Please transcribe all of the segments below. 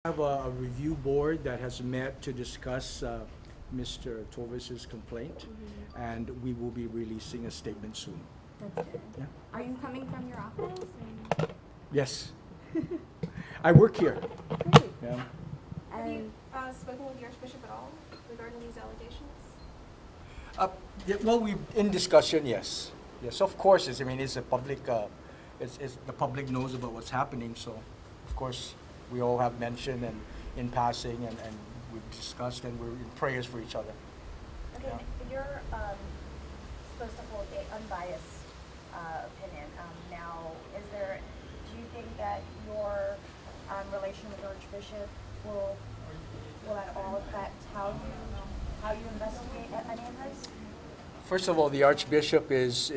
Have a review board that has met to discuss Mr. Toves' complaint, and we will be releasing a statement soon. That's good. Yeah. Are you coming from your office? And Yes. I work here. great. Yeah. Have you And spoken with the Archbishop at all regarding these allegations? Yeah, well, we in discussion, yes. Yes, of course. I mean, it's a public. It's the public knows about what's happening, so of course we all have mentioned and in passing, and we've discussed, and we're in prayers for each other. Okay, Yeah. you're supposed to hold an unbiased opinion. Now, do you think that your relation with the Archbishop will at all affect how you investigate any of this? First of all, the Archbishop is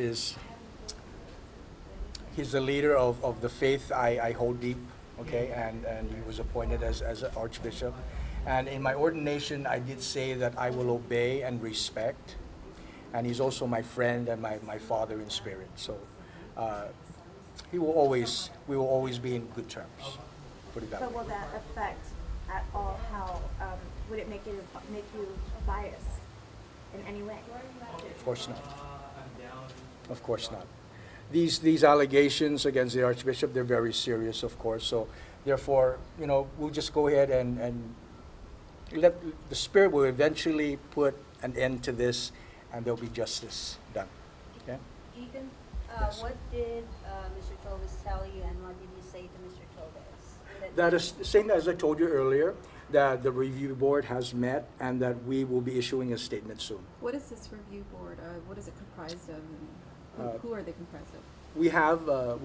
he's the leader of the faith I hold deep, okay, and he was appointed as an Archbishop. And in my ordination, I did say that I will obey and respect, and he's also my friend and my father in spirit. So we will always be in good terms. Put it that But way. will that affect at all how, would it make you biased in any way? Of course not. Of course not. These allegations against the Archbishop, they're very serious, of course. So therefore, we'll just go ahead and let the Spirit will eventually put an end to this, and there'll be justice done. Okay? Deacon, Yes. what did Mr. Toves tell you, and what did you say to Mr. Toves? That is the same as I told you earlier, that the review board has met and that we will be issuing a statement soon. what is this review board? What is it comprised of? And who are they comprised of? We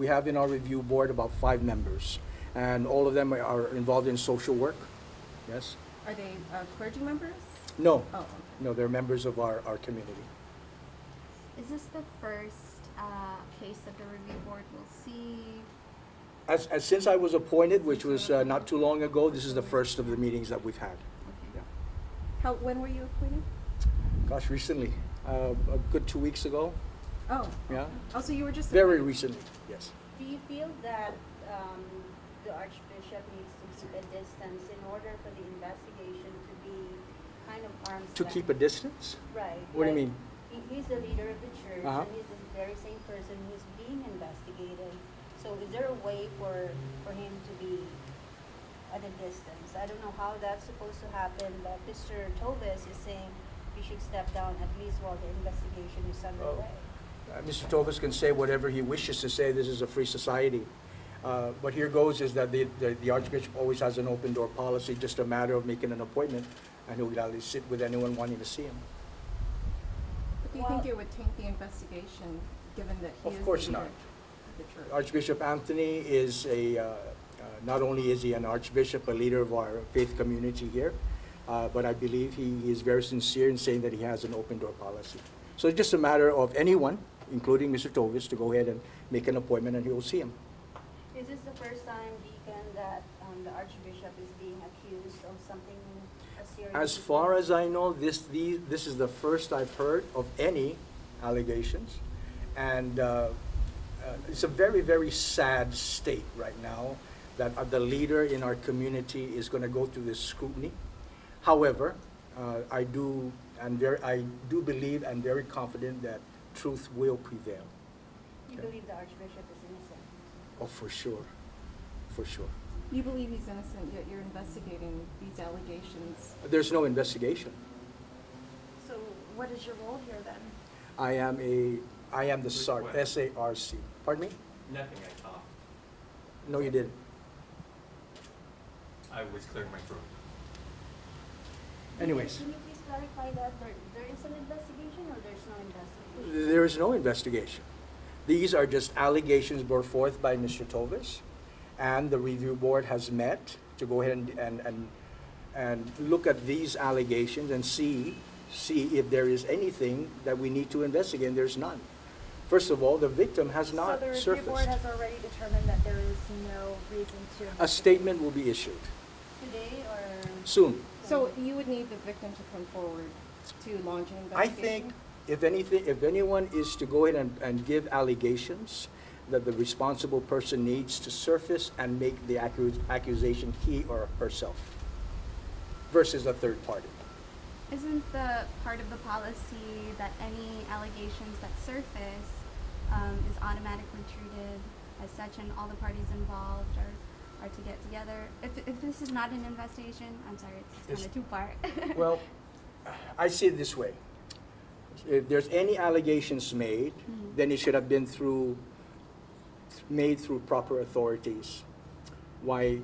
have in our review board about 5 members, and all of them are involved in social work. Yes? Are they clergy members? No. Oh, okay. No, they're members of our community. Is this the first case that the review board will see? As since I was appointed, which was not too long ago, this is the first of the meetings that we've had. Okay. Yeah. When were you appointed? Gosh, recently, a good 2 weeks ago. Oh. Yeah. Oh, so you were just Very appointed. recently, yes. Do you feel that the Archbishop needs to keep a distance in order for the investigation to be kind of arm's To length? keep a distance? Right. What do you like, mean? He's the leader of the church, Uh-huh. and he's the very same person who's being investigated. So is there a way for him to be at a distance? I don't know how that's supposed to happen, but Mr. Toves is saying he should step down at least while the investigation is underway. Mr. Toves can say whatever he wishes to say. This is a free society. But here goes is that the Archbishop always has an open door policy, just a matter of making an appointment, and he'll gladly sit with anyone wanting to see him. But do you think it would taint the investigation, given that he Of is course the leader not. of the church? Archbishop Anthony is not only is he an Archbishop, a leader of our faith community here, but I believe he is very sincere in saying that he has an open door policy. So it's just a matter of anyone, including Mr. Toves, to go ahead and make an appointment, and he will see him. Is this the first time, Deacon, that the Archbishop is being accused of something as serious? As far as I know, this is the first I've heard of any allegations, and it's a very, very sad state right now that the leader in our community is going to go through this scrutiny. However, I do believe and very confident that truth will prevail. You Okay. believe the Archbishop is innocent? Oh, for sure, for sure. You believe he's innocent, yet you're investigating these allegations. There's no investigation. So what is your role here then? I am the SARC, S-A-R-C. Pardon me? Nothing, I thought. No, you didn't. I was clearing my throat. Anyways, Can you please clarify that there is an investigation or there's no investigation? there is no investigation. These are just allegations brought forth by Mr. Toves, and the review board has met to go ahead and look at these allegations and see if there is anything that we need to investigate, and there's none. First of all, the victim has not So the review surfaced. board has already determined that there is no reason to A investigate. statement will be issued Today or? soon. So you would need the victim to come forward to launch an I investigation? think if anyone is to go ahead and give allegations, that the responsible person needs to surface and make the accusation he or herself versus a third party. Isn't the part of the policy that any allegations that surface is automatically treated as such, and all the parties involved are to get together? If this is not an investigation, I'm sorry, it's kind of two-part. Well, I see it this way. If there's any allegations made, then it should have been made through proper authorities. Why?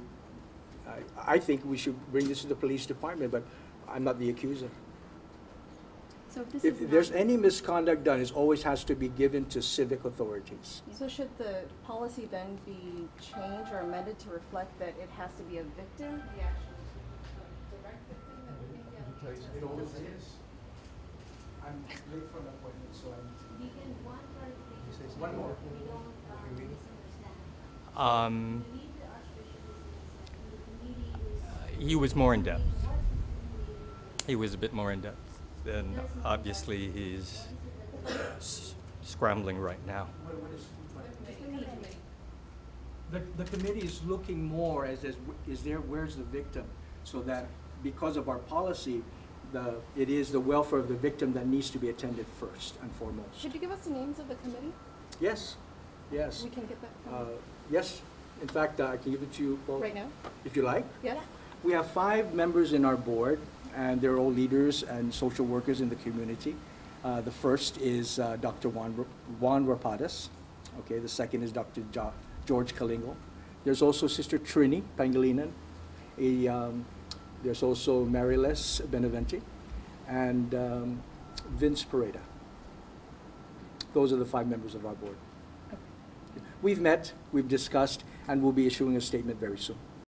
I think we should bring this to the police department, but I'm not the accuser. So If there's any misconduct done, it always has to be given to civic authorities. So should the policy then be changed or amended to reflect that it has to be a victim? The actual direct victim that would make the allegation? It always is. I'm late for an appointment, so I'm... Deacon, one clarification. One more. We don't misunderstand. Um, I believe the Archbishop the committee is... he was more in depth. He was a bit more in depth, and obviously he's scrambling right now. The committee is looking more as where's the victim, so that because of our policy, it is the welfare of the victim that needs to be attended first and foremost. Should you give us the names of the committee? Yes, yes. We can get that from Yes, in fact, I can give it to you both. right now? If you like. Yes? We have 5 members in our board, and they're all leaders and social workers in the community. The first is Dr. Juan Rapadas. Okay, the second is Dr. George Kalingo. There's also Sister Trini Pangilinan. There's also Mariles Benavente and Vince Pereda. Those are the 5 members of our board. We've met, we've discussed, and we'll be issuing a statement very soon.